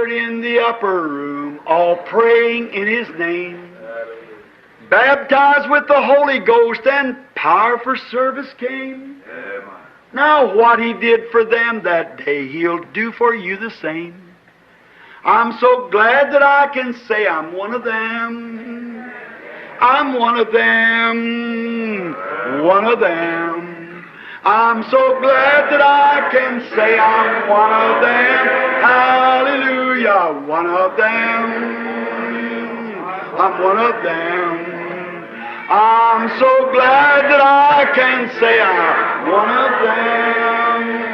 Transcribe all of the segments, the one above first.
gathered in the upper room, all praying in His name. Baptized with the Holy Ghost and power for service came. Now what He did for them that day, He'll do for you the same. I'm so glad that I can say I'm one of them. I'm one of them. One of them. I'm so glad that I can say I'm one of them. Hallelujah. One of them. I'm one of them. I'm so glad that I can say I'm one of them.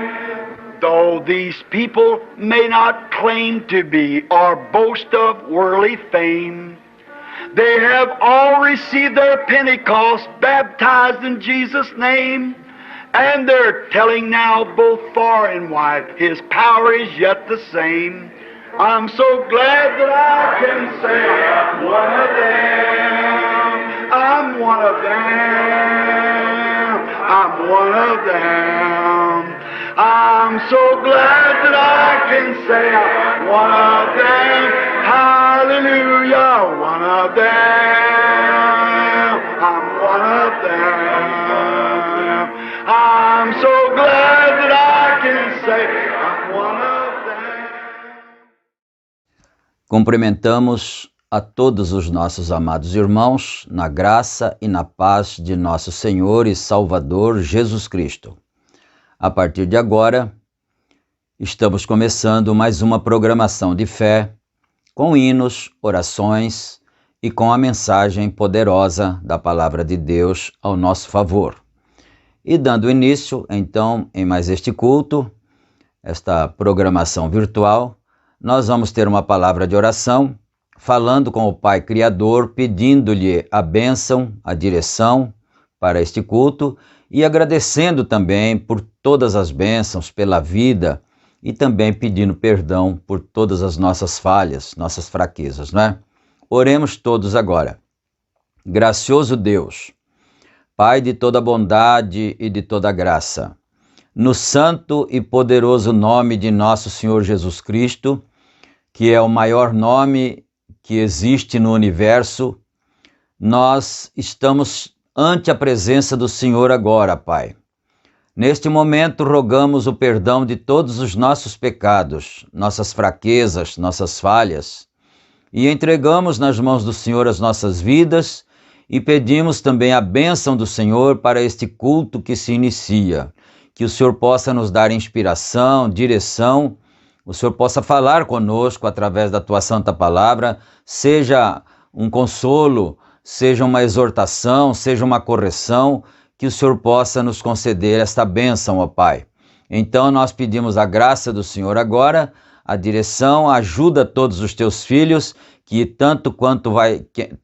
Though these people may not claim to be or boast of worldly fame, they have all received their Pentecost, baptized in Jesus' name, and they're telling now both far and wide, His power is yet the same. I'm so glad that I can say I'm one of them. I'm one of them. I'm one of them. I'm so glad that I can say I'm one of them. Hallelujah, one of them. I'm one of them. I'm so glad that I can say I'm one of them. Cumprimentamos a todos os nossos amados irmãos na graça e na paz de nosso Senhor e Salvador Jesus Cristo. A partir de agora, estamos começando mais uma programação de fé, com hinos, orações e com a mensagem poderosa da Palavra de Deus ao nosso favor. E dando início, então, em mais este culto, esta programação virtual, nós vamos ter uma palavra de oração, falando com o Pai Criador, pedindo-lhe a bênção, a direção para este culto e agradecendo também por todas as bênçãos, pela vida e também pedindo perdão por todas as nossas falhas, nossas fraquezas, não é? Oremos todos agora. Gracioso Deus, Pai de toda bondade e de toda graça, no santo e poderoso nome de nosso Senhor Jesus Cristo, que é o maior nome que existe no universo, nós estamos ante a presença do Senhor agora, Pai. Neste momento, rogamos o perdão de todos os nossos pecados, nossas fraquezas, nossas falhas, e entregamos nas mãos do Senhor as nossas vidas e pedimos também a bênção do Senhor para este culto que se inicia, que o Senhor possa nos dar inspiração, direção, o Senhor possa falar conosco através da Tua Santa Palavra, seja um consolo, seja uma exortação, seja uma correção, que o Senhor possa nos conceder esta bênção, ó Pai. Então nós pedimos a graça do Senhor agora, a direção, ajuda a todos os Teus filhos, que tanto quanto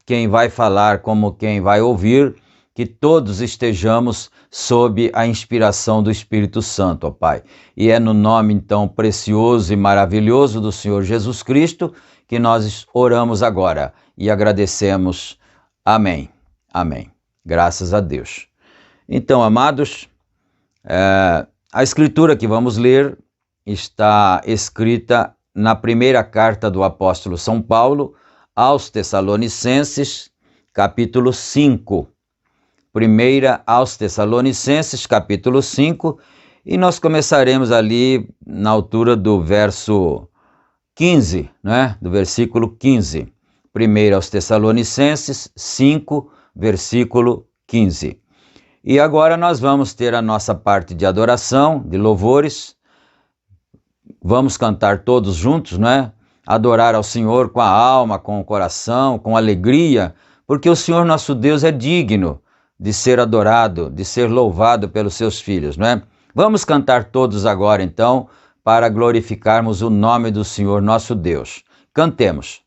quem vai falar como quem vai ouvir, que todos estejamos sob a inspiração do Espírito Santo, ó Pai. E é no nome então precioso e maravilhoso do Senhor Jesus Cristo que nós oramos agora e agradecemos. Amém. Amém. Graças a Deus. Então, amados, a escritura que vamos ler está escrita na primeira carta do apóstolo São Paulo aos Tessalonicenses, capítulo 5. Primeira aos Tessalonicenses, capítulo 5, e nós começaremos ali na altura do verso 15, né? Do versículo 15. Primeira aos Tessalonicenses 5, versículo 15. E agora nós vamos ter a nossa parte de adoração, de louvores. Vamos cantar todos juntos, né? Adorar ao Senhor com a alma, com o coração, com alegria, porque o Senhor nosso Deus é digno de ser adorado, de ser louvado pelos seus filhos, não é? Vamos cantar todos agora, então, para glorificarmos o nome do Senhor nosso Deus. Cantemos.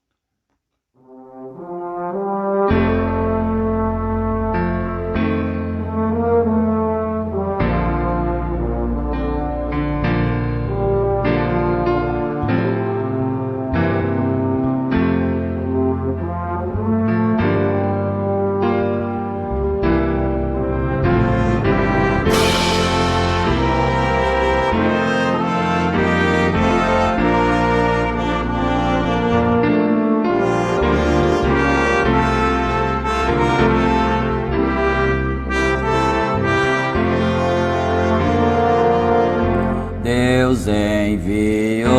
Deus enviou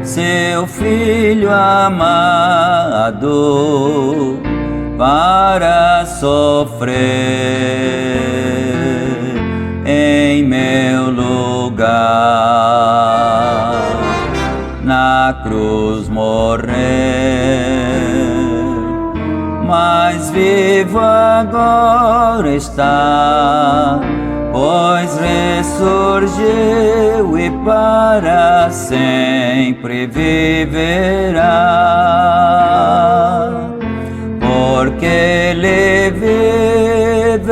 seu Filho amado para sofrer em meu lugar, na cruz morrer, mas vivo agora está, pois ressurgiu e para sempre viverá. Porque Ele vive,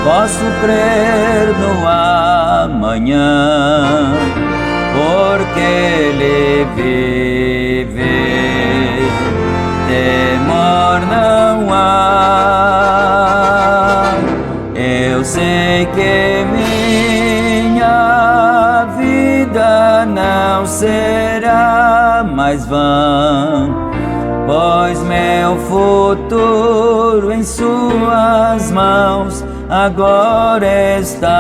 posso crer no amanhã. Porque Ele vive, temor não há. Eu sei que minha vida não será mais vã, pois meu futuro em Suas mãos agora está.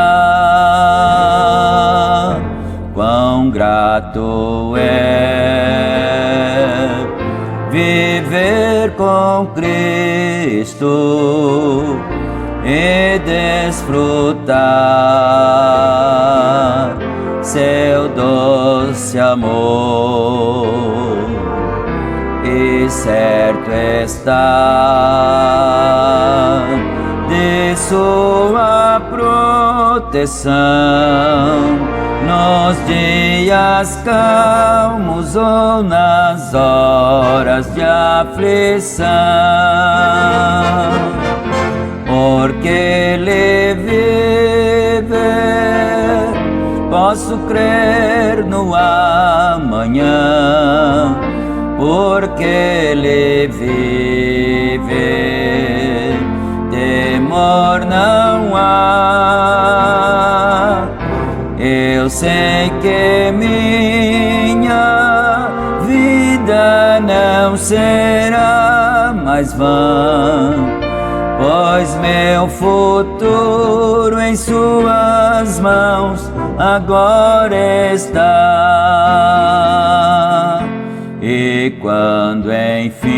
Quão grato é viver com Cristo e desfrutar seu doce amor. E certo está de Sua proteção nos dias calmos ou nas horas de aflição. Porque Ele vive, posso crer no amanhã. Porque Ele vive, temor não há. Eu sei que minha vida não será mais vã, pois meu futuro em Suas mãos agora está. E quando enfim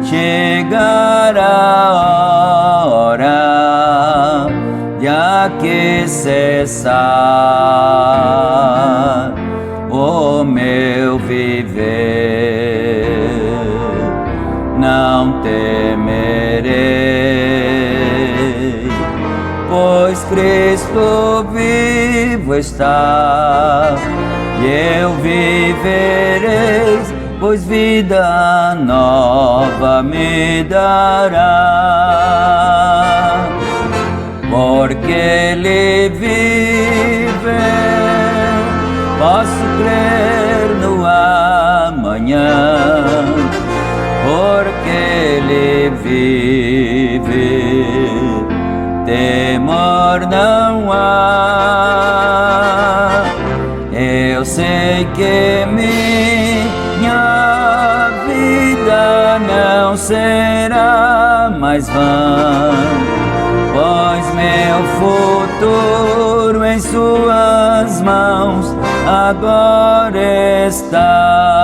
chegar a hora de aqui cessar o meu viver, não temerei, pois Cristo vivo está. E eu viverei, pois vida nova me dará. Porque Ele vive, posso crer no amanhã. Porque Ele vive, temor não há. Eu sei que minha vida não será mais vã, pois meu futuro em Suas mãos agora está.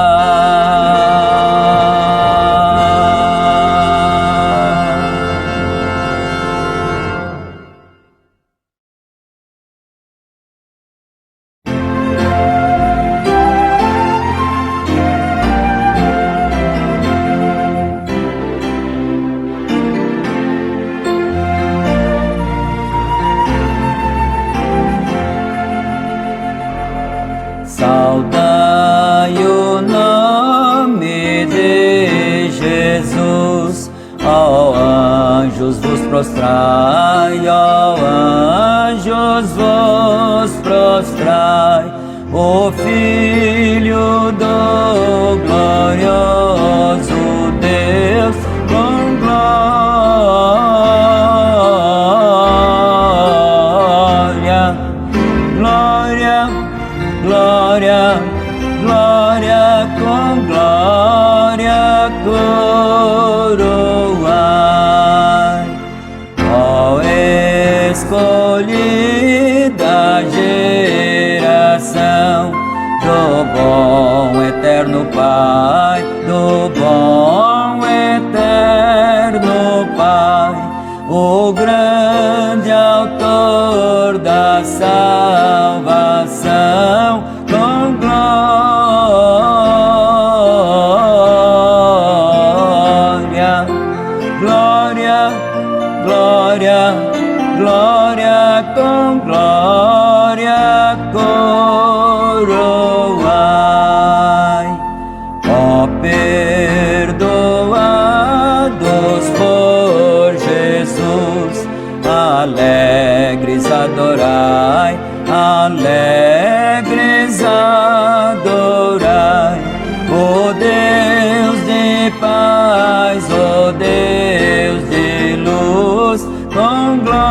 Saudai o nome de Jesus, ó anjos vos prostrai, ó anjos vos prostrai, o Filho do glorioso Deus com glória, glória, glória, glória, com glória coroai. Ó escolhida geração do bom eterno Pai, do bom eterno Pai, o grande autor da salvação, com glória, glória, glória, glória, com glória coroai. Ó perdoados por Jesus, alegres adorai, alegres adorai, o Deus de paz, o Deus de luz, com glória,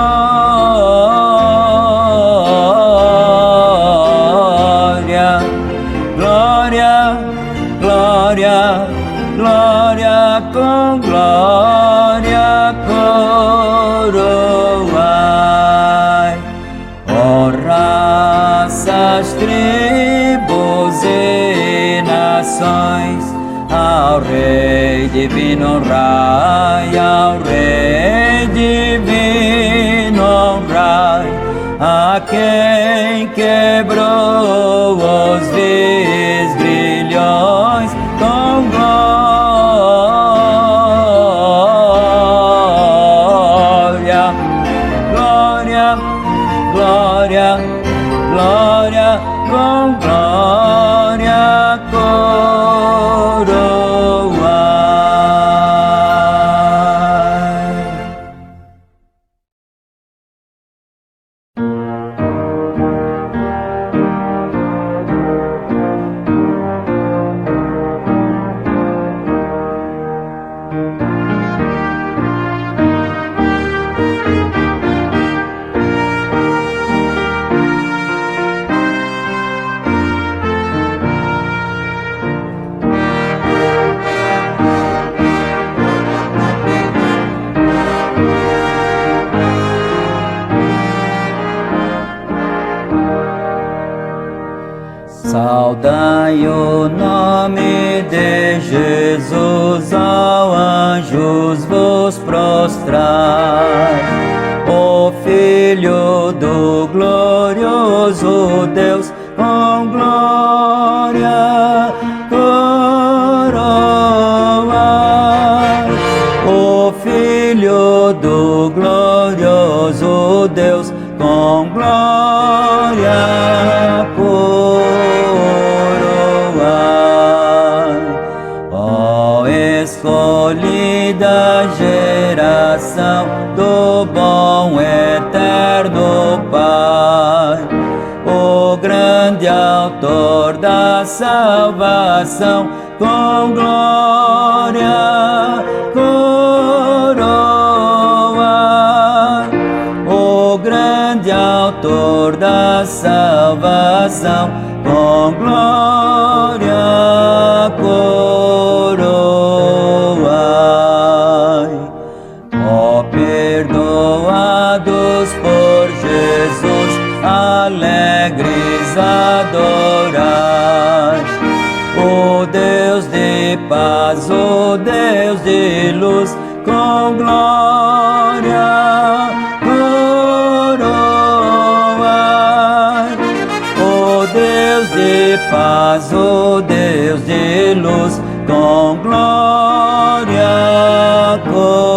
glória, glória, glória, com glória coroai. Ó raças, tribos e nações, ao Rei divino honrai, ao Rei divino honrai, a quem quebrou os vis grilhões, com glória, glória, glória, glória, com glória coroai. Saudai o nome de Jesus, ao anjos vos prostrai, o Filho do glorioso Deus, com glória coroai, o Filho do glorioso Deus, com glória coroai. Ó escolhida geração do bom eterno Pai, o grande autor da salvação, com glória coroai, o grande autor da salvação, com glória coroai. Ó perdoados por Jesus, alegres adorai, o Deus de paz, o Deus de luz, com glória coroai, o Deus de paz, o Deus de luz, com glória coroai.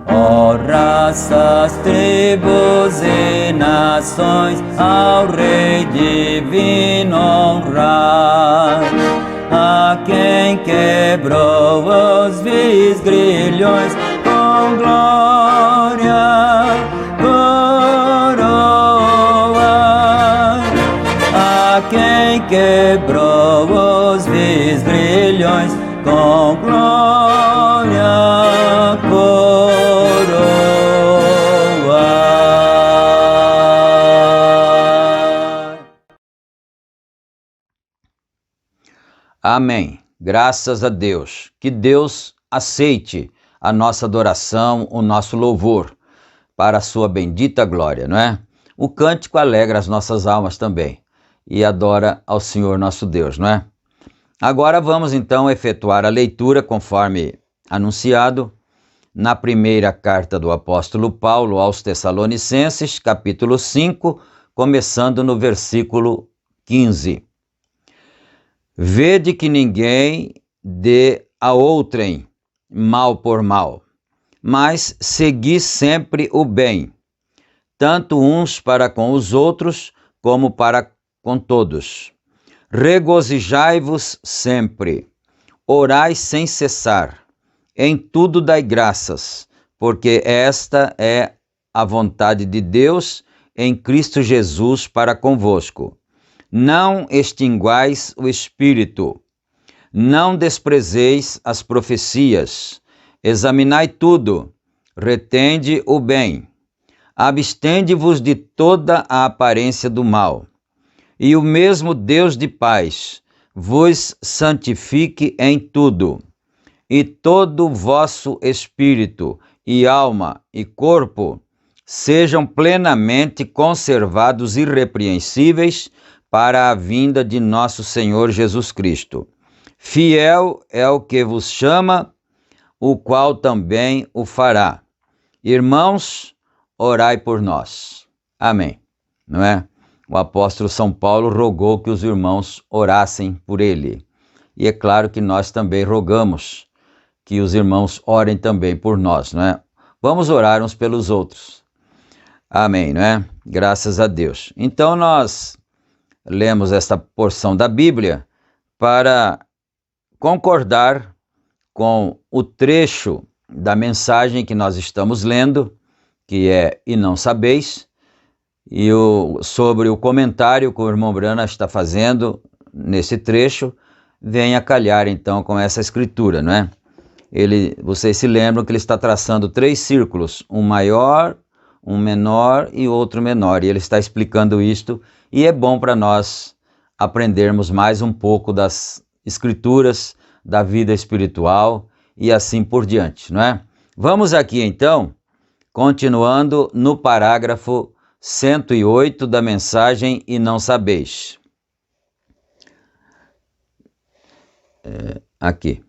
Ó raças, tribos e nações, ao Rei divino honrai, a quem quebrou os vis grilhões, com glória coroai, a quem quebrou os vis grilhões, com glória coroai. Amém. Graças a Deus. Que Deus aceite a nossa adoração, o nosso louvor para a sua bendita glória, não é? O cântico alegra as nossas almas também e adora ao Senhor nosso Deus, não é? Agora vamos então efetuar a leitura conforme anunciado na primeira carta do apóstolo Paulo aos Tessalonicenses, capítulo 5, começando no versículo 15. Vede que ninguém dê a outrem mal por mal, mas segui sempre o bem, tanto uns para com os outros, como para com todos. Regozijai-vos sempre, orai sem cessar, em tudo dai graças, porque esta é a vontade de Deus em Cristo Jesus para convosco. Não extinguais o Espírito, não desprezeis as profecias, examinai tudo, retende o bem, abstende-vos de toda a aparência do mal. E o mesmo Deus de paz vos santifique em tudo, e todo o vosso espírito e alma e corpo sejam plenamente conservados irrepreensíveis para a vinda de nosso Senhor Jesus Cristo. Fiel é o que vos chama, o qual também o fará. Irmãos, orai por nós. Amém. Não é? O apóstolo São Paulo rogou que os irmãos orassem por ele. E é claro que nós também rogamos que os irmãos orem também por nós, não é? Vamos orar uns pelos outros. Amém, não é? Graças a Deus. Então nós lemos esta porção da Bíblia para concordar com o trecho da mensagem que nós estamos lendo, que é E Não Sabeis, e sobre o comentário que o irmão Brana está fazendo nesse trecho, vem a calhar então com essa escritura, não é? Vocês se lembram que ele está traçando 3 círculos, um maior, um menor e outro menor, e ele está explicando isto, e é bom para nós aprendermos mais um pouco das escrituras, da vida espiritual e assim por diante, não é? Vamos aqui então, continuando no parágrafo 108 da mensagem E Não Sabeis. Aqui.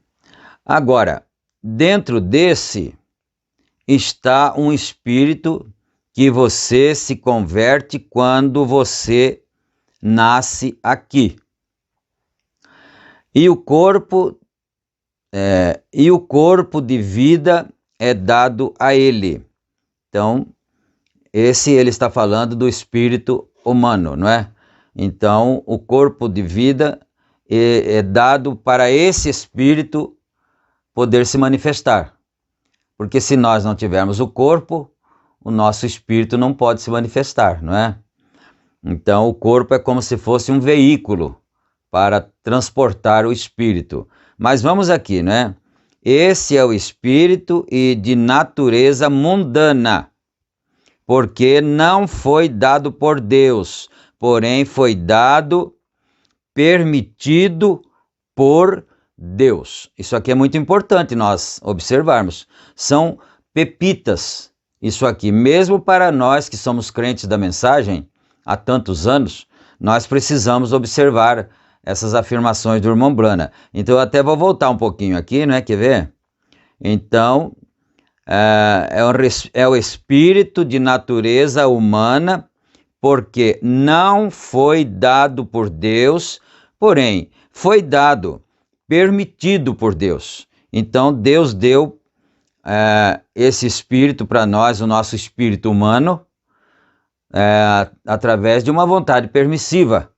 Agora, dentro desse está um espírito que você se converte quando você nasce aqui. E o corpo de vida é dado a ele. Então, ele está falando do espírito humano, não é? Então, o corpo de vida é dado para esse espírito poder se manifestar. Porque se nós não tivermos o corpo, o nosso espírito não pode se manifestar, não é? Então, o corpo é como se fosse um veículo para transportar o espírito. Mas vamos aqui, né? Esse é o espírito e de natureza mundana, porque não foi dado por Deus, porém foi dado, permitido por Deus. Isso aqui é muito importante nós observarmos. São pepitas, isso aqui. Mesmo para nós que somos crentes da mensagem há tantos anos, nós precisamos observar essas afirmações do irmão Brana. Então eu até vou voltar um pouquinho aqui, né? Quer ver? Então, é o espírito de natureza humana, porque não foi dado por Deus, porém foi dado, permitido por Deus. Então Deus deu esse espírito para nós, o nosso espírito humano, através de uma vontade permissiva,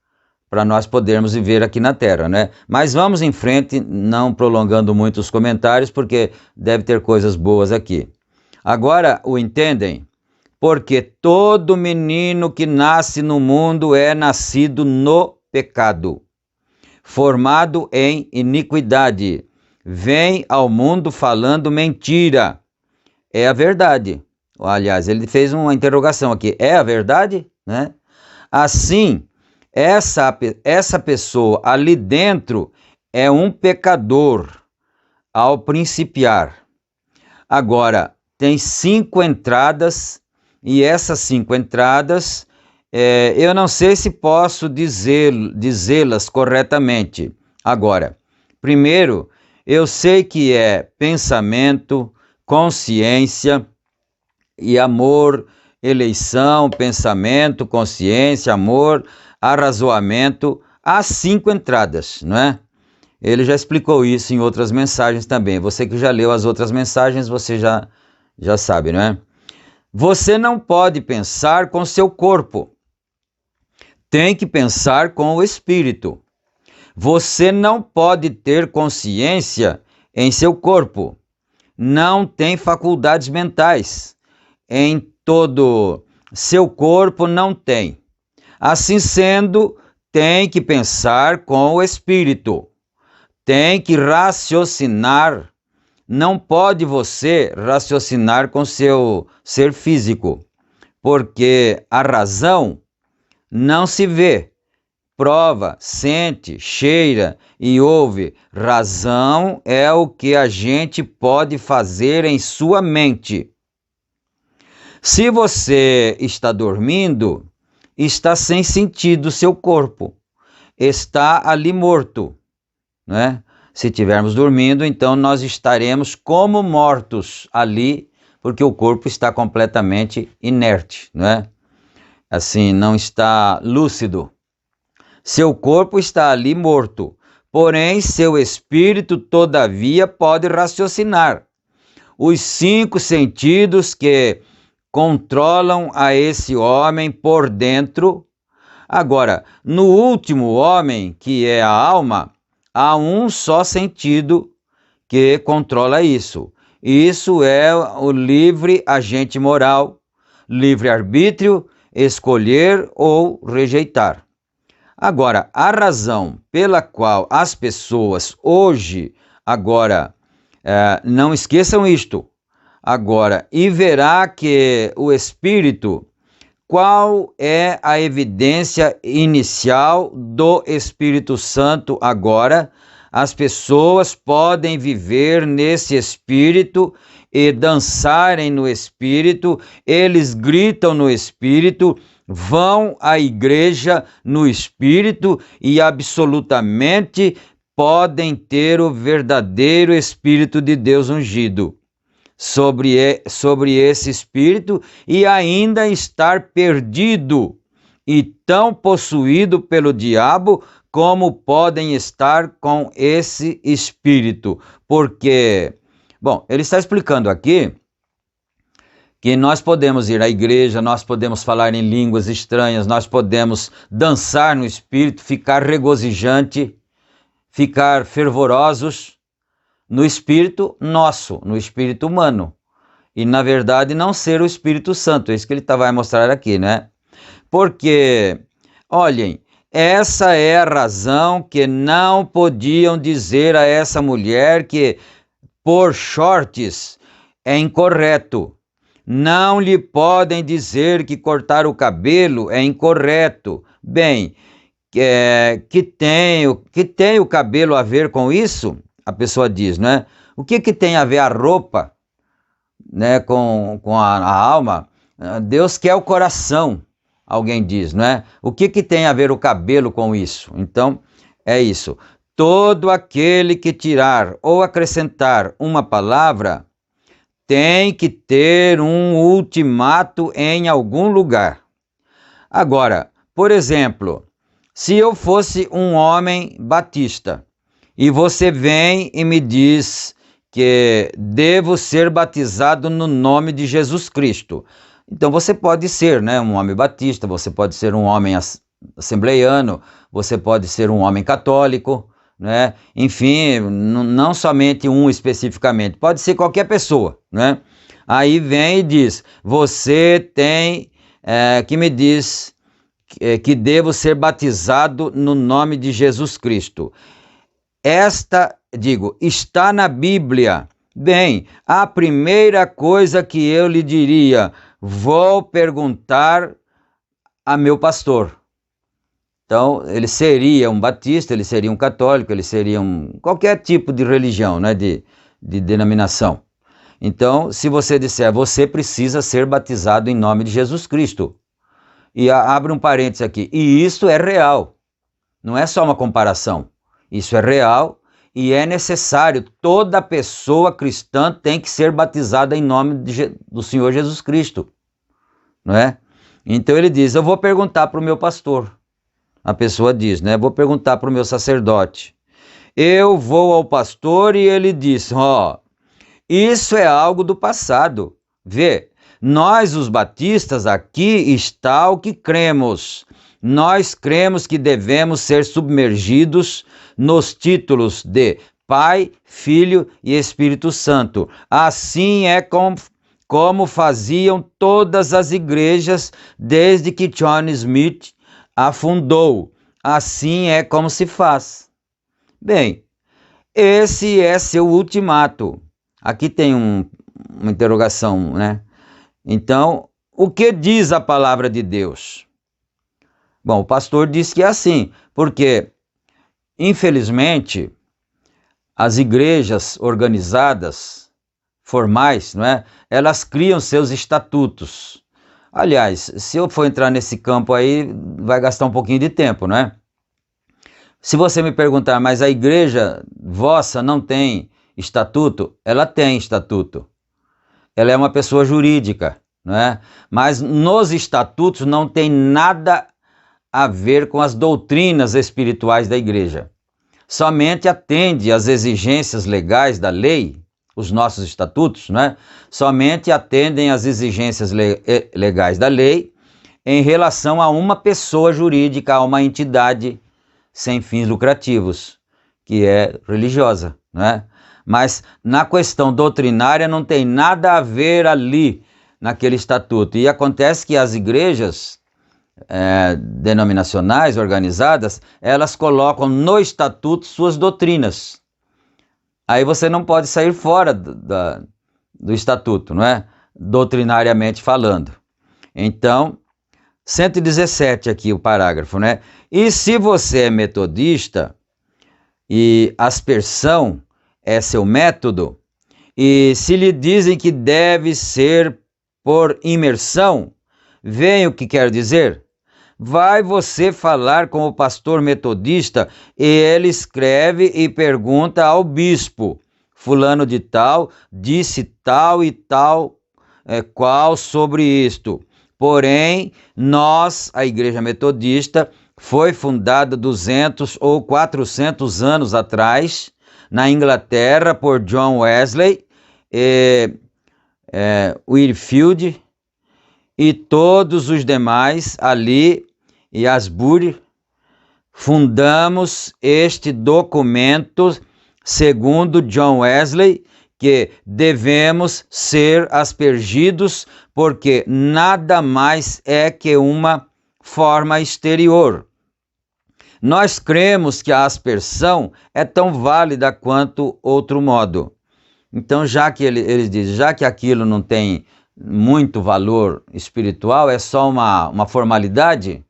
para nós podermos viver aqui na Terra, né? Mas vamos em frente, não prolongando muito os comentários, porque deve ter coisas boas aqui. Agora o entendem? Porque todo menino que nasce no mundo é nascido no pecado, formado em iniquidade, vem ao mundo falando mentira. É a verdade. Aliás, ele fez uma interrogação aqui. É a verdade? Né? Assim, essa pessoa ali dentro é um pecador ao principiar. Agora, tem 5 entradas, e essas 5 entradas, eu não sei se posso dizê-las corretamente. Agora, primeiro, eu sei que é pensamento, consciência e amor, eleição, pensamento, consciência, amor, arrazoamento, as 5 entradas, não é? Ele já explicou isso em outras mensagens também. Você que já leu as outras mensagens, você já sabe, não é? Você não pode pensar com seu corpo. Tem que pensar com o espírito. Você não pode ter consciência em seu corpo. Não tem faculdades mentais. Em todo seu corpo não tem. Assim sendo, tem que pensar com o espírito. Tem que raciocinar. Não pode você raciocinar com seu ser físico, porque a razão não se vê, prova, sente, cheira e ouve. Razão é o que a gente pode fazer em sua mente. Se você está dormindo, está sem sentido seu corpo, está ali morto, né? Se estivermos dormindo, então nós estaremos como mortos ali, porque o corpo está completamente inerte, né? Assim, não está lúcido. Seu corpo está ali morto, porém seu espírito, todavia, pode raciocinar. Os 5 sentidos que controlam a esse homem por dentro. Agora, no último homem, que é a alma, há um só sentido que controla isso. Isso é o livre agente moral, livre-arbítrio, escolher ou rejeitar. Agora, a razão pela qual as pessoas hoje, agora, não esqueçam isto, agora, e verá que o Espírito, qual é a evidência inicial do Espírito Santo agora? As pessoas podem viver nesse Espírito e dançarem no Espírito, eles gritam no Espírito, vão à igreja no Espírito e absolutamente podem ter o verdadeiro Espírito de Deus ungido sobre esse espírito e ainda estar perdido e tão possuído pelo diabo como podem estar com esse espírito. Porque, bom, ele está explicando aqui que nós podemos ir à igreja, nós podemos falar em línguas estranhas, nós podemos dançar no espírito, ficar regozijante, ficar fervorosos, no espírito nosso, no espírito humano. E, na verdade, não ser o Espírito Santo. É isso que ele vai mostrar aqui, né? Porque, olhem, essa é a razão que não podiam dizer a essa mulher que pôr shorts é incorreto. Não lhe podem dizer que cortar o cabelo é incorreto. Bem, que tem o cabelo a ver com isso? A pessoa diz, né? O que tem a ver a roupa, né, com a alma? Deus quer o coração, alguém diz, não é? O que tem a ver o cabelo com isso? Então, é isso. Todo aquele que tirar ou acrescentar uma palavra tem que ter um ultimato em algum lugar. Agora, por exemplo, se eu fosse um homem batista, e você vem e me diz que devo ser batizado no nome de Jesus Cristo. Então você pode ser, né, um homem batista, você pode ser um homem assembleiano, você pode ser um homem católico, né? Enfim, não somente um especificamente, pode ser qualquer pessoa, né? Aí vem e diz, você tem que me diz que devo ser batizado no nome de Jesus Cristo. Está na Bíblia. Bem, a primeira coisa que eu lhe diria, vou perguntar a meu pastor. Então, ele seria um batista, ele seria um católico, ele seria qualquer tipo de religião, né, de denominação. Então, se você disser, você precisa ser batizado em nome de Jesus Cristo. E abre um parênteses aqui. E isso é real. Não é só uma comparação. Isso é real e é necessário. Toda pessoa cristã tem que ser batizada em nome do Senhor Jesus Cristo. Não é? Então ele diz, eu vou perguntar para o meu pastor. A pessoa diz, né? Vou perguntar para o meu sacerdote. Eu vou ao pastor e ele diz, isso é algo do passado. Vê, nós os batistas aqui está o que cremos. Nós cremos que devemos ser submergidos nos títulos de Pai, Filho e Espírito Santo. Assim é como faziam todas as igrejas desde que John Smith a fundou. Assim é como se faz. Bem, esse é seu ultimato. Aqui tem uma interrogação, né? Então, o que diz a palavra de Deus? Bom, o pastor diz que é assim, porque, infelizmente, as igrejas organizadas, formais, não é? Elas criam seus estatutos. Aliás, se eu for entrar nesse campo aí, vai gastar um pouquinho de tempo, não é? Se você me perguntar, mas a igreja vossa não tem estatuto? Ela tem estatuto. Ela é uma pessoa jurídica, não é? Mas nos estatutos não tem nada a ver com as doutrinas espirituais da igreja. Somente atende às exigências legais da lei, os nossos estatutos, não é? Somente atendem às exigências legais da lei em relação a uma pessoa jurídica, a uma entidade sem fins lucrativos, que é religiosa, não é? Mas na questão doutrinária não tem nada a ver ali naquele estatuto. E acontece que as igrejas denominacionais, organizadas, elas colocam no estatuto suas doutrinas. Aí você não pode sair fora do estatuto, não é? Doutrinariamente falando. Então, 117 aqui o parágrafo, né? E se você é metodista e aspersão é seu método, e se lhe dizem que deve ser por imersão, veja o que quer dizer? Vai você falar com o pastor metodista e ele escreve e pergunta ao bispo, fulano de tal, disse tal e tal, qual sobre isto. Porém, nós, a Igreja Metodista, foi fundada 200 ou 400 anos atrás, na Inglaterra, por John Wesley, Whitefield e todos os demais ali, e Asbury, fundamos este documento segundo John Wesley, que devemos ser aspergidos porque nada mais é que uma forma exterior. Nós cremos que a aspersão é tão válida quanto outro modo. Então, já que ele diz, já que aquilo não tem muito valor espiritual, é só uma formalidade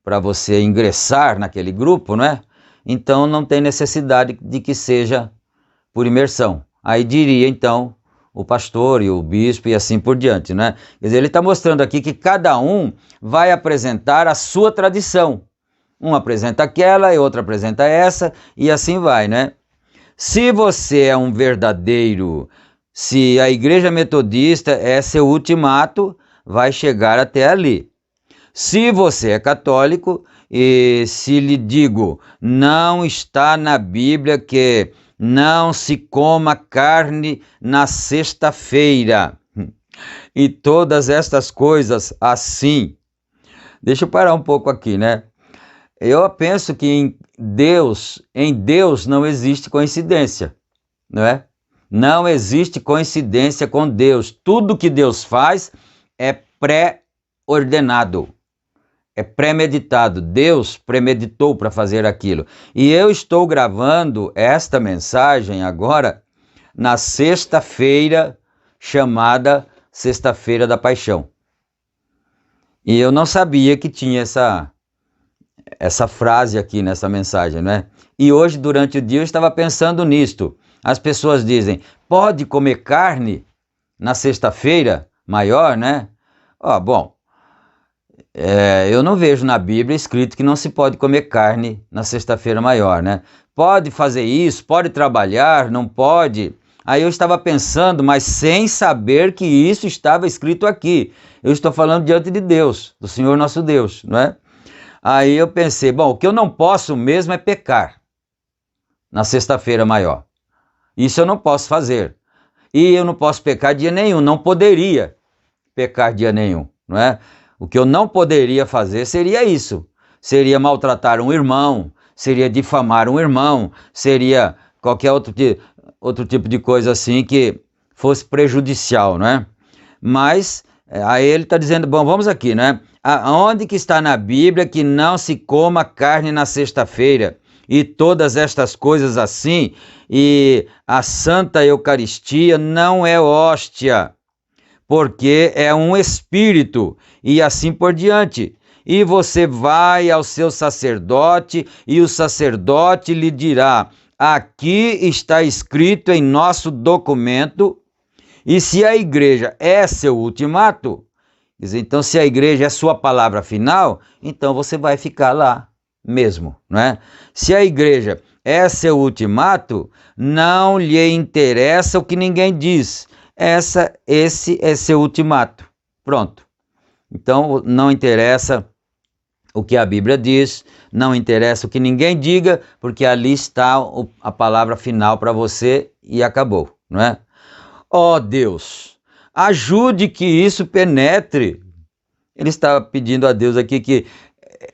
para você ingressar naquele grupo, não é? Então, não tem necessidade de que seja por imersão. Aí diria, então, o pastor e o bispo e assim por diante, né? Quer dizer, ele está mostrando aqui que cada um vai apresentar a sua tradição. Um apresenta aquela e outro apresenta essa e assim vai, né? Se você é um verdadeiro, se a Igreja Metodista é seu ultimato, vai chegar até ali. Se você é católico e se lhe digo, não está na Bíblia que não se coma carne na sexta-feira e todas estas coisas assim. Deixa eu parar um pouco aqui, né? Eu penso que em Deus não existe coincidência, não é? Não existe coincidência com Deus. Tudo que Deus faz é pré-ordenado, é premeditado. Deus premeditou para fazer aquilo. E eu estou gravando esta mensagem agora na sexta-feira, chamada Sexta-feira da Paixão. E eu não sabia que tinha essa frase aqui nessa mensagem, né? E hoje, durante o dia, eu estava pensando nisto. As pessoas dizem, pode comer carne? na sexta-feira maior, né? Bom, eu não vejo na Bíblia escrito que não se pode comer carne na sexta-feira maior, né? Pode fazer isso, pode trabalhar, não pode. Aí eu estava pensando, mas sem saber que isso estava escrito aqui. Eu estou falando diante de Deus, do Senhor nosso Deus, não é? Aí eu pensei, bom, o que eu não posso mesmo é pecar na sexta-feira maior. Isso eu não posso fazer. E eu não posso pecar dia nenhum, não poderia pecar dia nenhum, não é? O que eu não poderia fazer seria isso. Seria maltratar um irmão, seria difamar um irmão, seria qualquer outro tipo de coisa assim que fosse prejudicial, não é? Mas aí ele está dizendo, bom, vamos aqui, né? Aonde que está na Bíblia que não se coma carne na sexta-feira? E todas estas coisas assim, e a Santa Eucaristia não é hóstia, porque é um espírito, e assim por diante. E você vai ao seu sacerdote, e o sacerdote lhe dirá, aqui está escrito em nosso documento. E se a igreja é seu ultimato, então se a igreja é sua palavra final, então você vai ficar lá mesmo, não é? Se a igreja é seu ultimato, não lhe interessa o que ninguém diz. Esse é seu ultimato. Pronto. Então não interessa o que a Bíblia diz, não interessa o que ninguém diga, porque ali está a palavra final para você e acabou, não é? Ó Deus, ajude que isso penetre. Ele está pedindo a Deus aqui que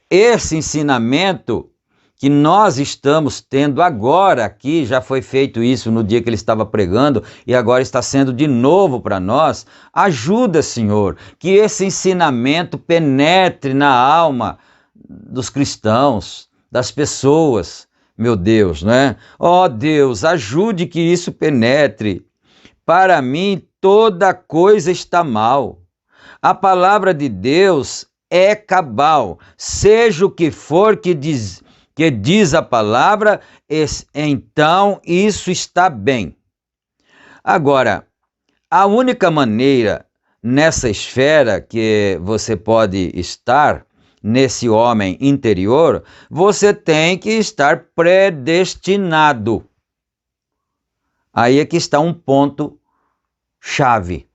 esse ensinamento que nós estamos tendo agora aqui, já foi feito isso no dia que ele estava pregando e agora está sendo de novo para nós. Ajuda, Senhor, que esse ensinamento penetre na alma dos cristãos, das pessoas, meu Deus, não é? Ó Deus, ajude que isso penetre. Para mim, toda coisa está mal. A palavra de Deus é cabal. Seja o que for que diz a palavra, então isso está bem. Agora, a única maneira nessa esfera que você pode estar, nesse homem interior, você tem que estar predestinado. Aí é que está um ponto chave.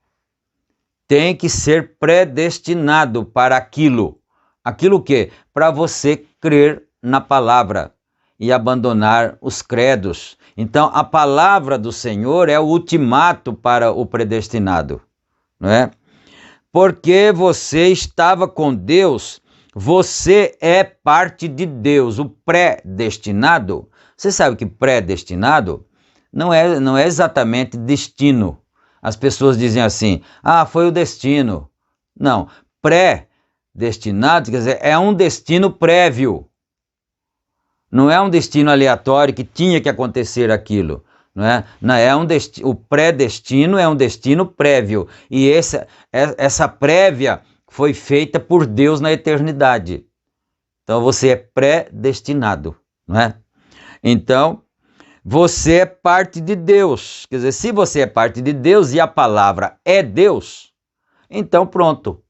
Tem que ser predestinado para aquilo. Aquilo o quê? Para você crer na palavra e abandonar os credos. Então, a palavra do Senhor é o ultimato para o predestinado, não é? Porque você estava com Deus, você é parte de Deus. O predestinado, você sabe que predestinado não é exatamente destino. As pessoas dizem assim, foi o destino. Não, predestinado, quer dizer, é um destino prévio. Não é um destino aleatório que tinha que acontecer aquilo. Não é? Não, o predestino é um destino prévio. E essa prévia foi feita por Deus na eternidade. Então você é predestinado. Não é? Então, você é parte de Deus. Quer dizer, se você é parte de Deus e a palavra é Deus, então pronto.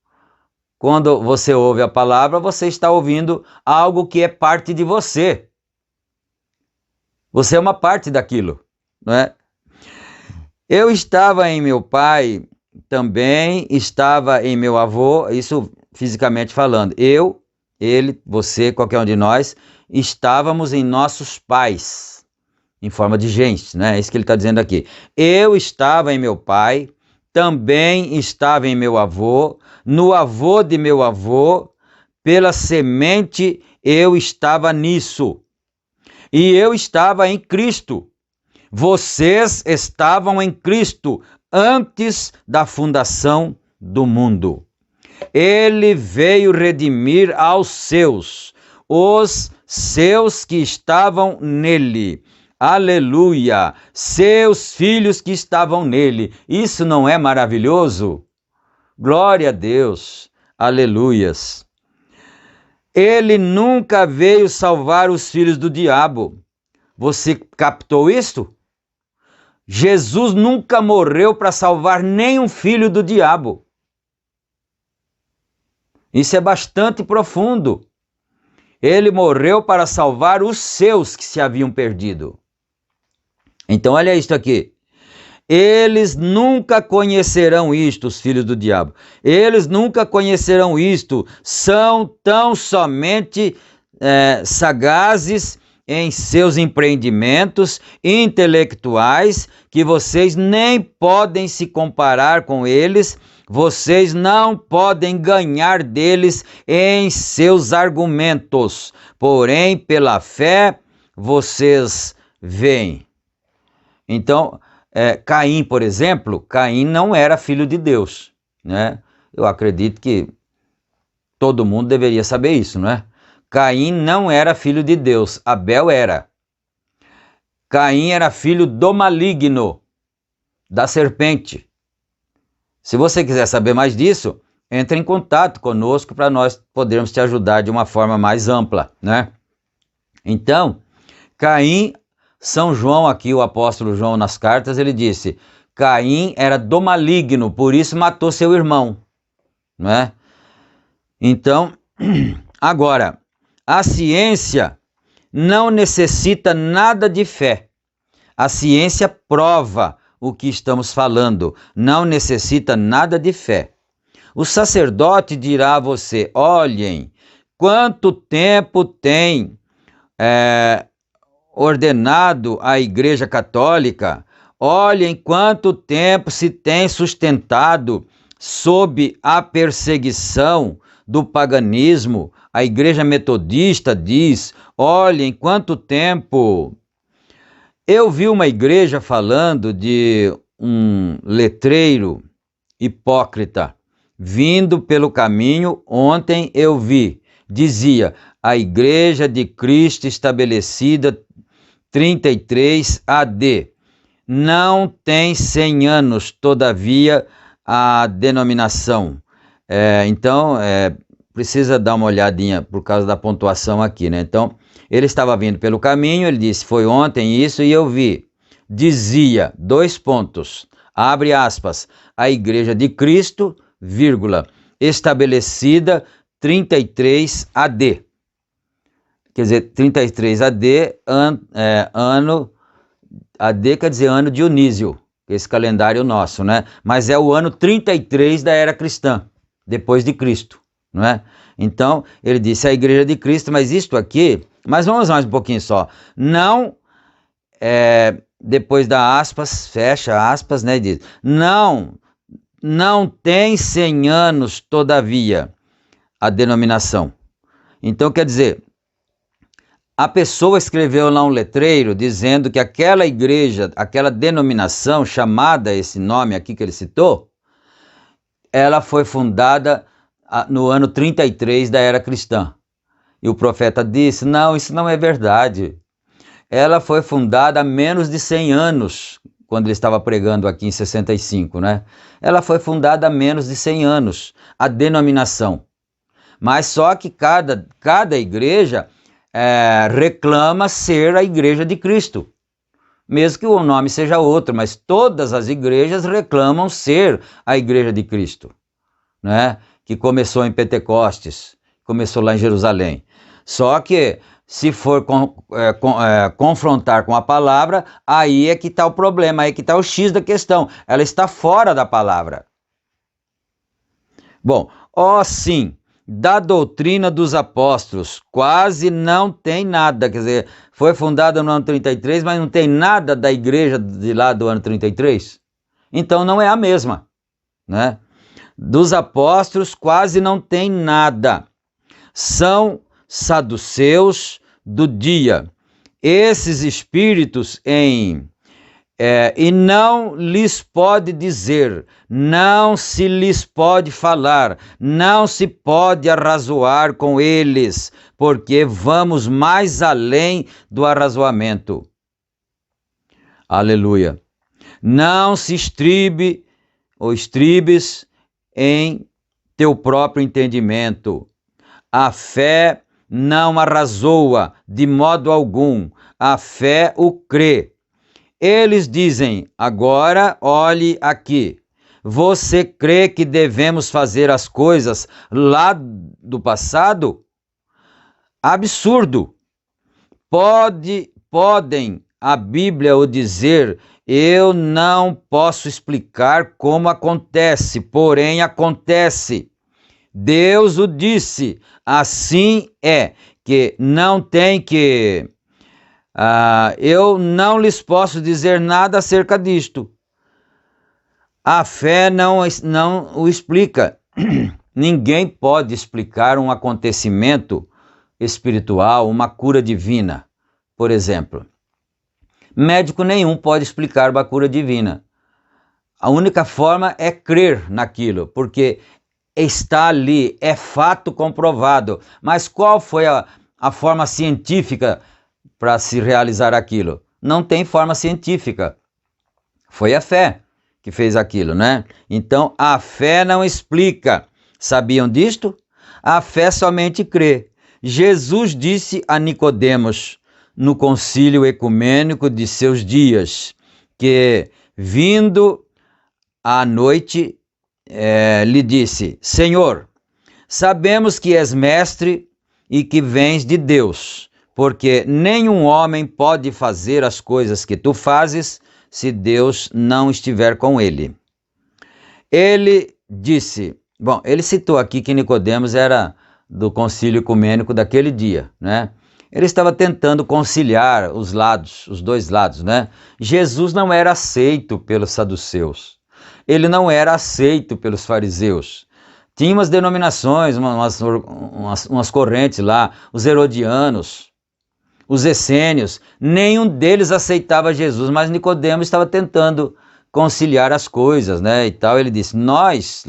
Quando você ouve a palavra, você está ouvindo algo que é parte de você. Você é uma parte daquilo, não é? Eu estava em meu pai, também estava em meu avô, isso fisicamente falando. Eu, ele, você, qualquer um de nós, estávamos em nossos pais. Em forma de gente, né? É isso que ele está dizendo aqui. Eu estava em meu pai, também estava em meu avô, no avô de meu avô, pela semente eu estava nisso. E eu estava em Cristo. Vocês estavam em Cristo antes da fundação do mundo. Ele veio redimir aos seus, os seus que estavam nele. Aleluia! Seus filhos que estavam nele. Isso não é maravilhoso? Glória a Deus! Aleluias! Ele nunca veio salvar os filhos do diabo. Você captou isso? Jesus nunca morreu para salvar nenhum filho do diabo. Isso é bastante profundo. Ele morreu para salvar os seus que se haviam perdido. Então olha isto aqui. Eles nunca conhecerão isto, os filhos do diabo. Eles nunca conhecerão isto. São tão somente sagazes em seus empreendimentos intelectuais que vocês nem podem se comparar com eles. Vocês não podem ganhar deles em seus argumentos. Porém, pela fé, vocês veem. Então, Caim, por exemplo, Caim não era filho de Deus, né? Eu acredito que todo mundo deveria saber isso, não é? Caim não era filho de Deus, Abel era. Caim era filho do maligno, da serpente. Se você quiser saber mais disso, entre em contato conosco para nós podermos te ajudar de uma forma mais ampla, né? Então, Caim, São João aqui, o apóstolo João nas cartas, ele disse, Caim era do maligno, por isso matou seu irmão, né? Então, agora, a ciência não necessita nada de fé. A ciência prova o que estamos falando, não necessita nada de fé. O sacerdote dirá a você, olhem, quanto tempo tem ordenado a Igreja Católica, olhem quanto tempo se tem sustentado sob a perseguição do paganismo. A Igreja Metodista diz, olhem quanto tempo. Eu vi uma igreja falando de um letreiro hipócrita vindo pelo caminho. Ontem eu vi, dizia, a Igreja de Cristo estabelecida 33 AD. Não tem 100 anos, todavia, a denominação. Então, precisa dar uma olhadinha por causa da pontuação aqui, né? Então, ele estava vindo pelo caminho, ele disse, foi ontem isso e eu vi. Dizia, 2 pontos, abre aspas, a Igreja de Cristo, vírgula, estabelecida 33 AD. Quer dizer, 33 AD, ano, AD quer dizer ano Dionísio, esse calendário nosso, né? Mas é o ano 33 da era cristã, depois de Cristo, não é? Então, ele disse a Igreja de Cristo, mas isto aqui, mas vamos mais um pouquinho só, não, depois da aspas, fecha aspas, né, diz, não tem 100 anos, todavia, a denominação. Então, quer dizer, a pessoa escreveu lá um letreiro dizendo que aquela igreja, aquela denominação chamada, esse nome aqui que ele citou, ela foi fundada no ano 33 da era cristã. E o profeta disse, não, isso não é verdade. Ela foi fundada há menos de 100 anos, quando ele estava pregando aqui em 65, né? Ela foi fundada há menos de 100 anos, a denominação. Mas só que cada igreja reclama ser a Igreja de Cristo. Mesmo que o nome seja outro, mas todas as igrejas reclamam ser a Igreja de Cristo, né? Que começou em Pentecostes, começou lá em Jerusalém. Só que, se for confrontar com a palavra, aí é que está o problema, aí é que está o X da questão. Ela está fora da palavra. Bom, sim, da doutrina dos apóstolos, quase não tem nada. Quer dizer, foi fundada no ano 33, mas não tem nada da igreja de lá do ano 33. Então não é a mesma, né? Dos apóstolos quase não tem nada. São saduceus do dia. Esses espíritos e não lhes pode dizer, não se lhes pode falar, não se pode arrazoar com eles, porque vamos mais além do arrazoamento. Aleluia. Não se estribe ou estribes em teu próprio entendimento. A fé não arrazoa de modo algum, a fé o crê. Eles dizem: agora olhe aqui. Você crê que devemos fazer as coisas lá do passado? Absurdo! Podem a Bíblia o dizer, eu não posso explicar como acontece, porém acontece. Deus o disse, assim é, que não tem que... eu não lhes posso dizer nada acerca disto. A fé não o explica. Ninguém pode explicar um acontecimento espiritual, uma cura divina, por exemplo. Médico nenhum pode explicar uma cura divina. A única forma é crer naquilo, porque está ali, é fato comprovado. Mas qual foi a forma científica para se realizar aquilo? Não tem forma científica. Foi a fé que fez aquilo, né? Então, a fé não explica. Sabiam disto? A fé somente crê. Jesus disse a Nicodemos, no concílio ecumênico de seus dias, que, vindo à noite, lhe disse: Senhor, sabemos que és mestre e que vens de Deus, porque nenhum homem pode fazer as coisas que tu fazes se Deus não estiver com ele. Ele disse, ele citou aqui que Nicodemos era do concílio ecumênico daquele dia, né? Ele estava tentando conciliar os dois lados, né? Jesus não era aceito pelos saduceus. Ele não era aceito pelos fariseus. Tinha umas denominações, umas correntes lá, os herodianos, os essênios, nenhum deles aceitava Jesus, mas Nicodemos estava tentando conciliar as coisas, né? E tal, ele disse, nós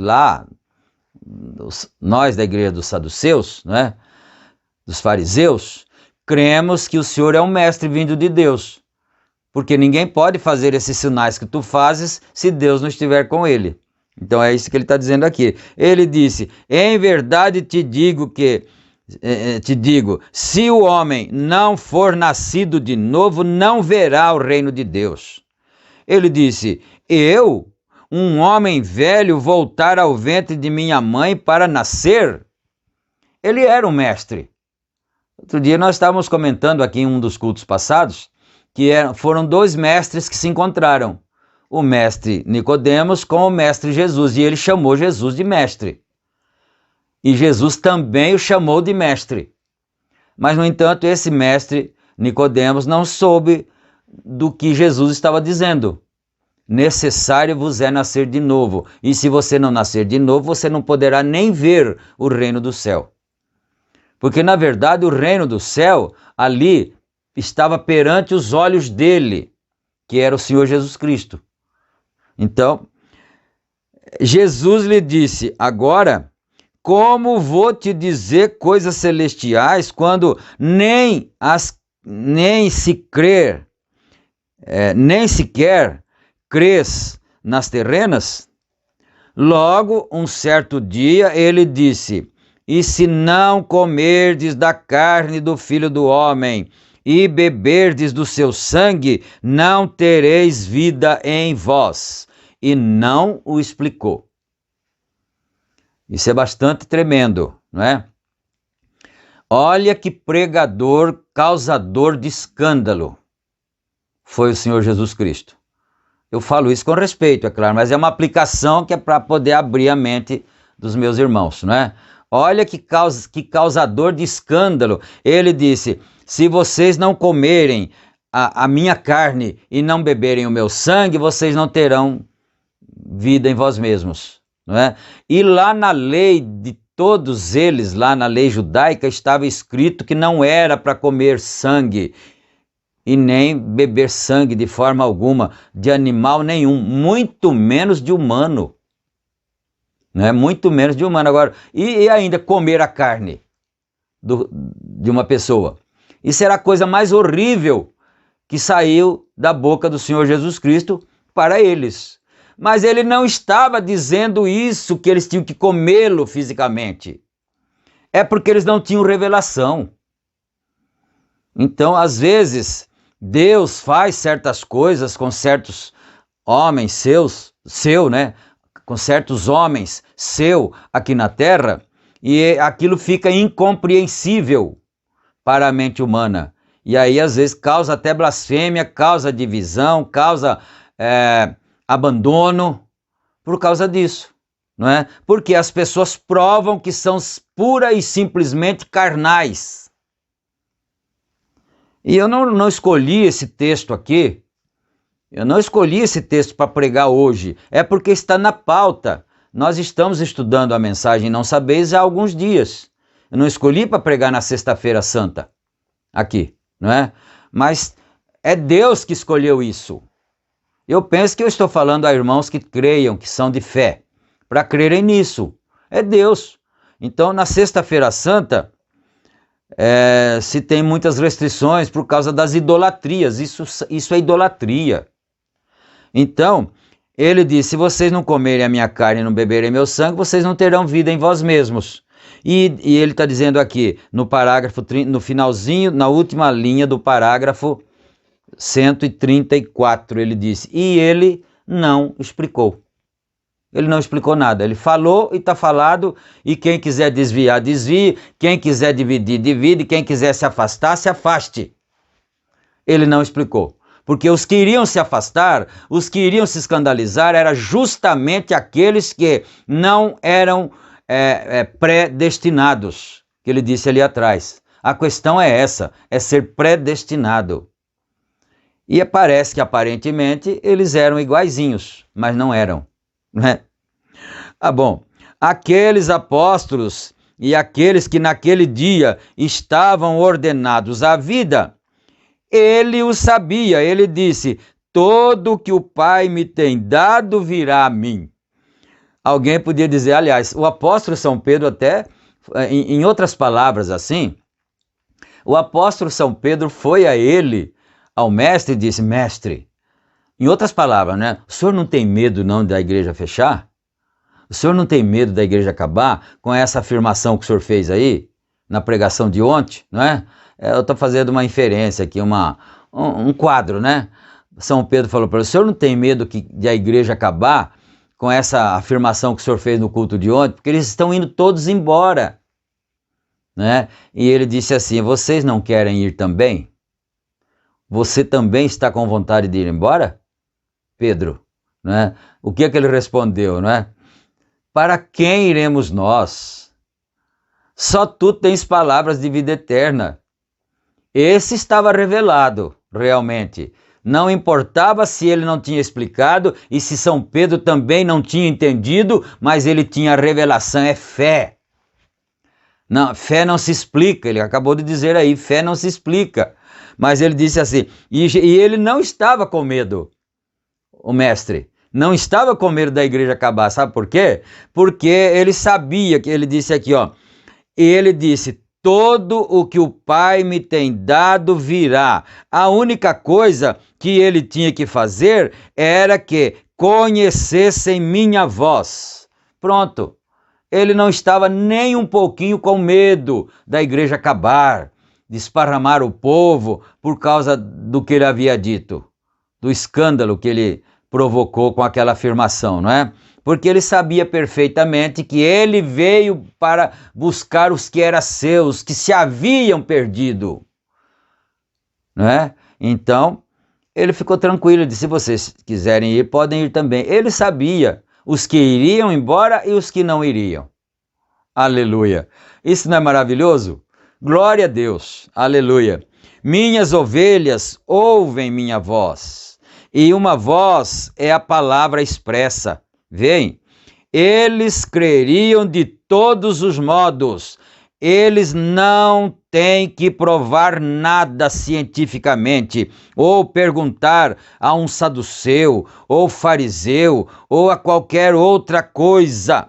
da igreja dos saduceus, né? Dos fariseus, cremos que o Senhor é um mestre vindo de Deus, porque ninguém pode fazer esses sinais que tu fazes se Deus não estiver com ele. Então é isso que ele está dizendo aqui. Ele disse, em verdade te digo, se o homem não for nascido de novo, não verá o reino de Deus. Ele disse, eu, um homem velho, voltar ao ventre de minha mãe para nascer? Ele era um mestre. Outro dia nós estávamos comentando aqui em um dos cultos passados que foram dois mestres que se encontraram. O mestre Nicodemos com o mestre Jesus, e ele chamou Jesus de mestre. E Jesus também o chamou de mestre. Mas, no entanto, esse mestre Nicodemos não soube do que Jesus estava dizendo. Necessário vos é nascer de novo. E se você não nascer de novo, você não poderá nem ver o reino do céu. Porque, na verdade, o reino do céu ali estava perante os olhos dele, que era o Senhor Jesus Cristo. Então, Jesus lhe disse, agora, como vou te dizer coisas celestiais quando nem sequer crês nas terrenas? Logo, um certo dia, ele disse, e se não comerdes da carne do Filho do Homem e beberdes do seu sangue, não tereis vida em vós. E não o explicou. Isso é bastante tremendo, não é? Olha que pregador, causador de escândalo foi o Senhor Jesus Cristo. Eu falo isso com respeito, é claro, mas é uma aplicação que é para poder abrir a mente dos meus irmãos, não é? Olha que causador de escândalo. Ele disse, se vocês não comerem a minha carne e não beberem o meu sangue, vocês não terão vida em vós mesmos, não é? E lá na lei de todos eles, lá na lei judaica, estava escrito que não era para comer sangue e nem beber sangue de forma alguma, de animal nenhum, muito menos de humano. Né? Muito menos de humano. Agora, e ainda comer a carne de uma pessoa. Isso era a coisa mais horrível que saiu da boca do Senhor Jesus Cristo para eles. Mas ele não estava dizendo isso, que eles tinham que comê-lo fisicamente. É porque eles não tinham revelação. Então, às vezes, Deus faz certas coisas com certos homens né? Com certos homens aqui na terra, e aquilo fica incompreensível para a mente humana. E aí, às vezes, causa até blasfêmia, causa divisão, causa abandono por causa disso, não é? Porque as pessoas provam que são pura e simplesmente carnais. E eu não escolhi esse texto aqui, eu não escolhi esse texto para pregar hoje, é porque está na pauta. Nós estamos estudando a mensagem Não Sabeis há alguns dias. Eu não escolhi para pregar na Sexta-feira Santa, aqui, não é? Mas é Deus que escolheu isso. Eu penso que eu estou falando a irmãos que creiam, que são de fé, para crerem nisso. É Deus. Então, na Sexta-feira Santa, se tem muitas restrições por causa das idolatrias. Isso é idolatria. Então, ele diz, se vocês não comerem a minha carne e não beberem meu sangue, vocês não terão vida em vós mesmos. E ele está dizendo aqui, no parágrafo, no finalzinho, na última linha do parágrafo 134, ele disse, e ele não explicou. Ele não explicou nada, ele falou e está falado, e quem quiser desviar, desvie, quem quiser dividir, divide, quem quiser se afastar, se afaste. Ele não explicou, porque os que iriam se afastar, os que iriam se escandalizar, eram justamente aqueles que não eram predestinados, que ele disse ali atrás. A questão é essa, é ser predestinado. E parece que aparentemente eles eram iguaizinhos, mas não eram, né? Bom, aqueles apóstolos e aqueles que naquele dia estavam ordenados à vida, ele o sabia, ele disse, todo que o Pai me tem dado virá a mim. Alguém podia dizer, aliás, o apóstolo São Pedro até, em outras palavras assim, o apóstolo São Pedro foi a ele, ao mestre, e disse, mestre, em outras palavras, né? O senhor não tem medo não da igreja fechar? O senhor não tem medo da igreja acabar com essa afirmação que o senhor fez aí, na pregação de ontem, não é? Eu estou fazendo uma inferência aqui, um quadro, né? São Pedro falou para ele, o senhor não tem medo de a igreja acabar com essa afirmação que o senhor fez no culto de ontem? Porque eles estão indo todos embora, né? E ele disse assim, vocês não querem ir também? Você também está com vontade de ir embora? Pedro, né? O que é que ele respondeu, não é? Para quem iremos nós? Só tu tens palavras de vida eterna. Esse estava revelado, realmente. Não importava se ele não tinha explicado e se São Pedro também não tinha entendido, mas ele tinha revelação, é fé. Não, fé não se explica, ele acabou de dizer aí, fé não se explica. Mas ele disse assim, e ele não estava com medo, o mestre. Não estava com medo da igreja acabar, sabe por quê? Porque ele sabia, que ele disse aqui, ó, ele disse, todo o que o Pai me tem dado virá. A única coisa que ele tinha que fazer era que conhecessem minha voz. Pronto. Ele não estava nem um pouquinho com medo da igreja acabar, de esparramar o povo por causa do que ele havia dito, do escândalo que ele provocou com aquela afirmação, não é? Porque ele sabia perfeitamente que ele veio para buscar os que eram seus, que se haviam perdido, não é? Então, ele ficou tranquilo, disse, se vocês quiserem ir, podem ir também. Ele sabia os que iriam embora e os que não iriam. Aleluia! Isso não é maravilhoso? Glória a Deus! Aleluia! Minhas ovelhas ouvem minha voz, e uma voz é a palavra expressa. Veem, eles creriam de todos os modos, eles não têm que provar nada cientificamente, ou perguntar a um saduceu, ou fariseu, ou a qualquer outra coisa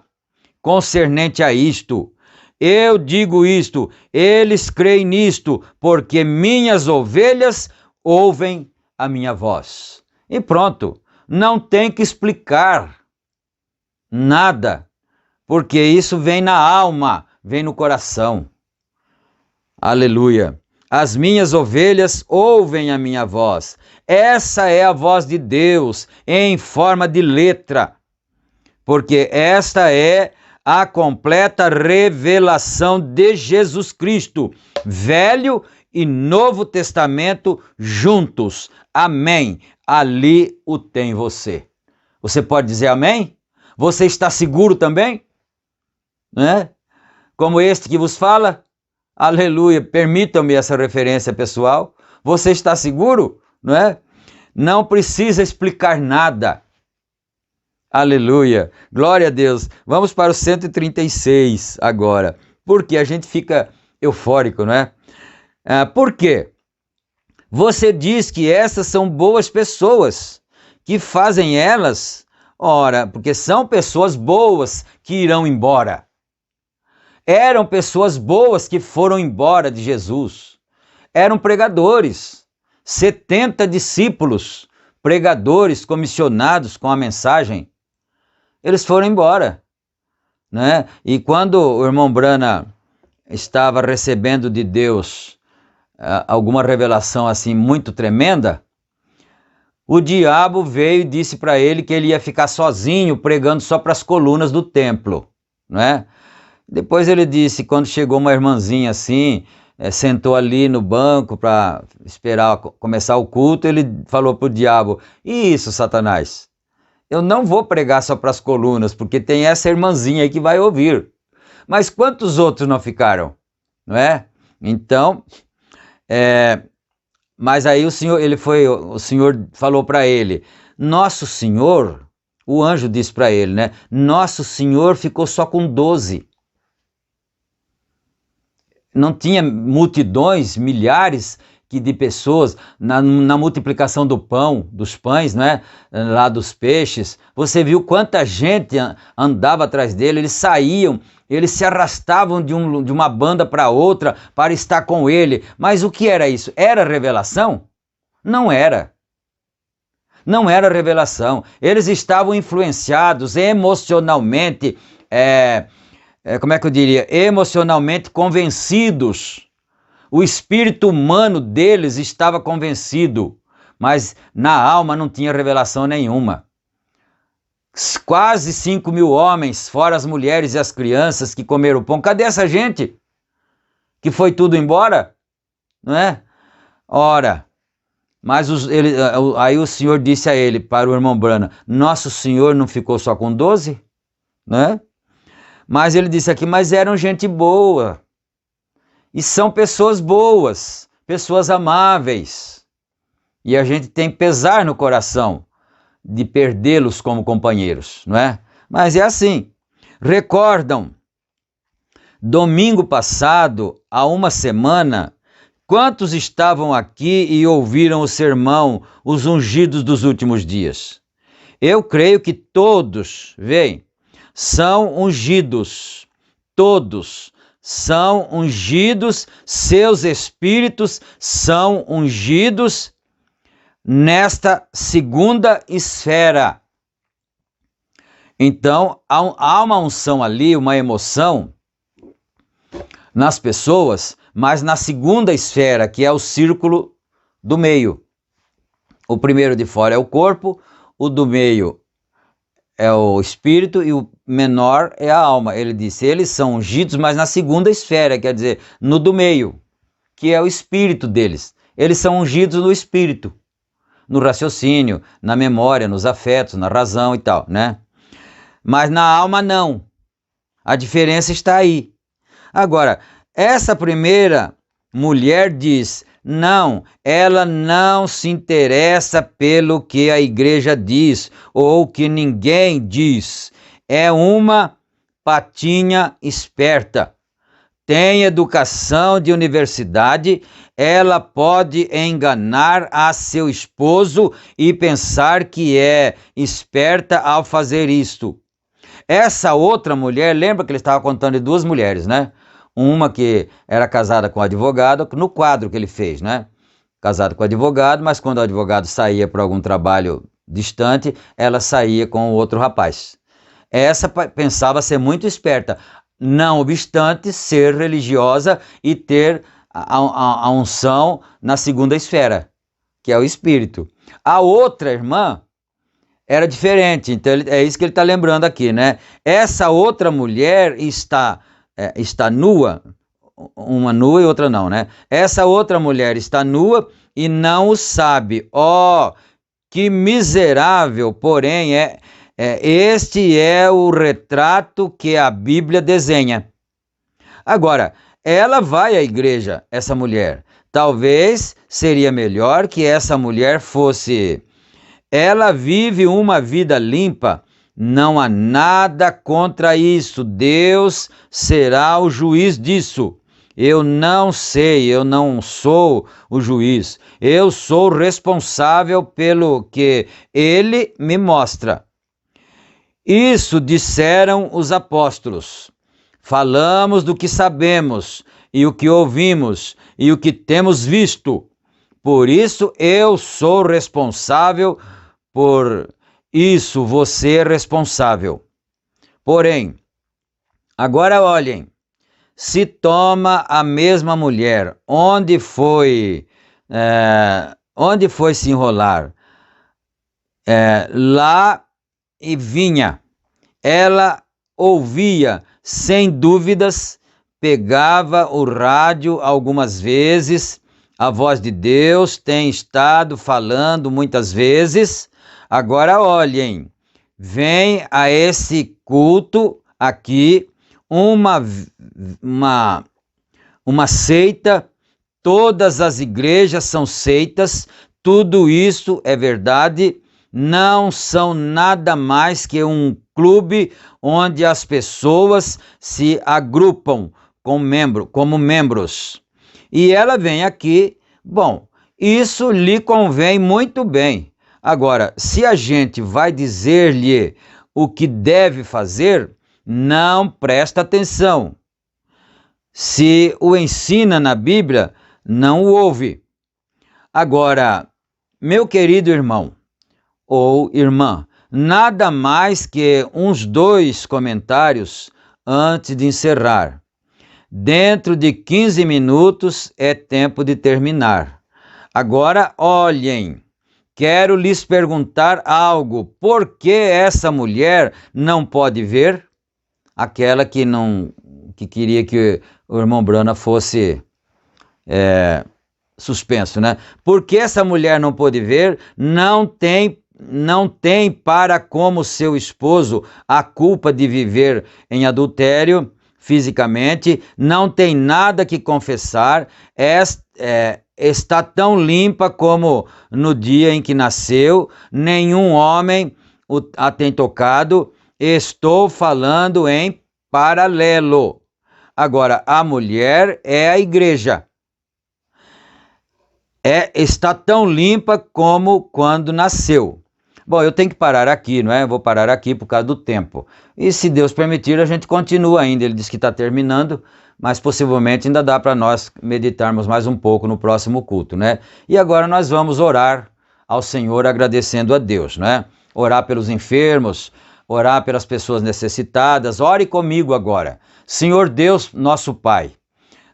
concernente a isto. Eu digo isto, eles creem nisto, porque minhas ovelhas ouvem a minha voz. E pronto, não tem que explicar nada, porque isso vem na alma, vem no coração. Aleluia. As minhas ovelhas ouvem a minha voz. Essa é a voz de Deus em forma de letra, porque esta é a completa revelação de Jesus Cristo, Velho e Novo Testamento juntos. Amém. Ali o tem você. Você pode dizer amém? Você está seguro também? Né? Como este que vos fala? Aleluia. Permitam-me essa referência pessoal. Você está seguro? Não é? Não precisa explicar nada. Aleluia. Glória a Deus. Vamos para o 136 agora. Porque a gente fica eufórico, não é? Por quê? Você diz que essas são boas pessoas, que fazem elas, ora, porque são pessoas boas que irão embora. Eram pessoas boas que foram embora de Jesus. Eram pregadores, 70 discípulos, pregadores comissionados com a mensagem. Eles foram embora, né? E quando o irmão Branham estava recebendo de Deus alguma revelação assim muito tremenda, o diabo veio e disse para ele que ele ia ficar sozinho pregando só para as colunas do templo, não é? Depois ele disse, quando chegou uma irmãzinha assim, sentou ali no banco para esperar começar o culto, ele falou para o diabo: isso, Satanás, eu não vou pregar só para as colunas, porque tem essa irmãzinha aí que vai ouvir. Mas quantos outros não ficaram? Não é? Então, mas aí o Senhor falou para ele, Nosso Senhor, o anjo disse para ele, né? Nosso Senhor ficou só com 12. Não tinha multidões, milhares de pessoas na multiplicação do pão, dos pães, né? Lá dos peixes. Você viu quanta gente andava atrás dele, eles saíam, eles se arrastavam de uma banda para outra para estar com ele. Mas o que era isso? Era revelação? Não era. Não era revelação. Eles estavam influenciados emocionalmente, como é que eu diria? Emocionalmente convencidos. O espírito humano deles estava convencido, mas na alma não tinha revelação nenhuma. Quase 5.000 homens, fora as mulheres e as crianças que comeram pão. Cadê essa gente? Que foi tudo embora? Não é? Ora, mas aí o Senhor disse a ele, para o irmão Branham, Nosso Senhor não ficou só com 12? Né? Mas ele disse aqui, mas eram gente boa. E são pessoas boas, pessoas amáveis. E a gente tem pesar no coração de perdê-los como companheiros, não é? Mas é assim. Recordam, domingo passado, há uma semana, quantos estavam aqui e ouviram o sermão, os ungidos dos últimos dias? Eu creio que todos, veem, são ungidos, todos são ungidos, seus espíritos são ungidos nesta segunda esfera. Então, há uma unção ali, uma emoção nas pessoas, mas na segunda esfera, que é o círculo do meio. O primeiro de fora é o corpo, o do meio é o espírito e o menor é a alma. Ele disse, eles são ungidos, mas na segunda esfera, quer dizer, no do meio, que é o espírito deles. Eles são ungidos no espírito, no raciocínio, na memória, nos afetos, na razão e tal, né? Mas na alma não. A diferença está aí. Agora, essa primeira mulher diz, não, ela não se interessa pelo que a igreja diz ou que ninguém diz. É uma patinha esperta. Tem educação de universidade, ela pode enganar a seu esposo e pensar que é esperta ao fazer isto. Essa outra mulher, lembra que ele estava contando de duas mulheres, né? Uma que era casada com um advogado, no quadro que ele fez, né? Casado com advogado, mas quando o advogado saía para algum trabalho distante, ela saía com o outro rapaz. Essa pensava ser muito esperta, não obstante ser religiosa e ter a unção na segunda esfera, que é o Espírito. A outra irmã era diferente, então é isso que ele está lembrando aqui, né? Essa outra mulher está nua, uma nua e outra não, né? Essa outra mulher está nua e não o sabe. Ó, que miserável, porém, este é o retrato que a Bíblia desenha. Agora, ela vai à igreja, essa mulher. Talvez seria melhor que essa mulher fosse... Ela vive uma vida limpa, não há nada contra isso. Deus será o juiz disso. Eu não sei, eu não sou o juiz. Eu sou responsável pelo que ele me mostra. Isso disseram os apóstolos. Falamos do que sabemos, e o que ouvimos, e o que temos visto. Por isso eu sou responsável por isso, você é responsável. Porém, agora olhem, se toma a mesma mulher, onde foi se enrolar? Lá e vinha. Ela ouvia, sem dúvidas, pegava o rádio algumas vezes, a voz de Deus tem estado falando muitas vezes. Agora olhem, vem a esse culto aqui uma seita, todas as igrejas são seitas, tudo isso é verdade, não são nada mais que um clube onde as pessoas se agrupam como membros. E ela vem aqui, bom, isso lhe convém muito bem. Agora, se a gente vai dizer-lhe o que deve fazer, não presta atenção. Se o ensina na Bíblia, não o ouve. Agora, meu querido irmão ou irmã, nada mais que uns 2 comentários antes de encerrar. Dentro de 15 minutos é tempo de terminar. Agora, olhem. Quero lhes perguntar algo. Por que essa mulher não pode ver? Aquela que queria que o irmão Brana fosse suspenso, né? Por que essa mulher não pôde ver? Não tem para como seu esposo a culpa de viver em adultério fisicamente, não tem nada que confessar, está tão limpa como no dia em que nasceu, nenhum homem a tem tocado. Estou falando em paralelo. Agora, a mulher é a igreja. Está tão limpa como quando nasceu. Bom, eu tenho que parar aqui, não é? Eu vou parar aqui por causa do tempo. E se Deus permitir, a gente continua ainda. Ele disse que está terminando, mas possivelmente ainda dá para nós meditarmos mais um pouco no próximo culto, né? E agora nós vamos orar ao Senhor agradecendo a Deus, né? Orar pelos enfermos, orar pelas pessoas necessitadas. Ore comigo agora. Senhor Deus, nosso Pai,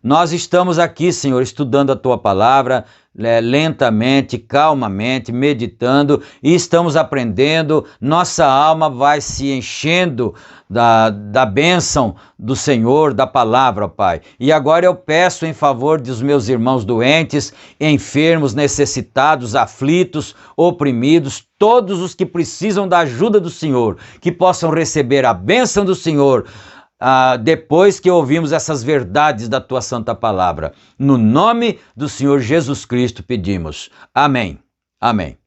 nós estamos aqui, Senhor, estudando a Tua Palavra, lentamente, calmamente, meditando, e estamos aprendendo. Nossa alma vai se enchendo da bênção do Senhor, da palavra, Pai. E agora eu peço em favor dos meus irmãos doentes, enfermos, necessitados, aflitos, oprimidos, todos os que precisam da ajuda do Senhor, que possam receber a bênção do Senhor, depois que ouvimos essas verdades da Tua Santa Palavra. No nome do Senhor Jesus Cristo pedimos. Amém. Amém.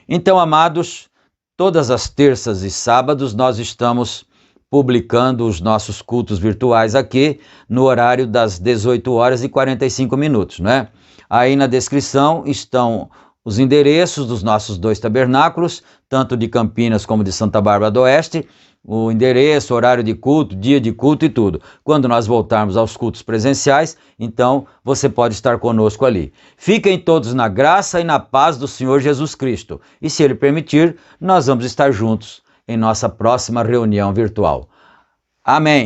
Então, amados, todas as terças e sábados nós estamos publicando os nossos cultos virtuais aqui no horário das 18h45, né? Aí na descrição estão os endereços dos nossos 2 tabernáculos, tanto de Campinas como de Santa Bárbara do Oeste, o endereço, horário de culto, dia de culto e tudo. Quando nós voltarmos aos cultos presenciais, então você pode estar conosco ali. Fiquem todos na graça e na paz do Senhor Jesus Cristo. E se Ele permitir, nós vamos estar juntos em nossa próxima reunião virtual. Amém.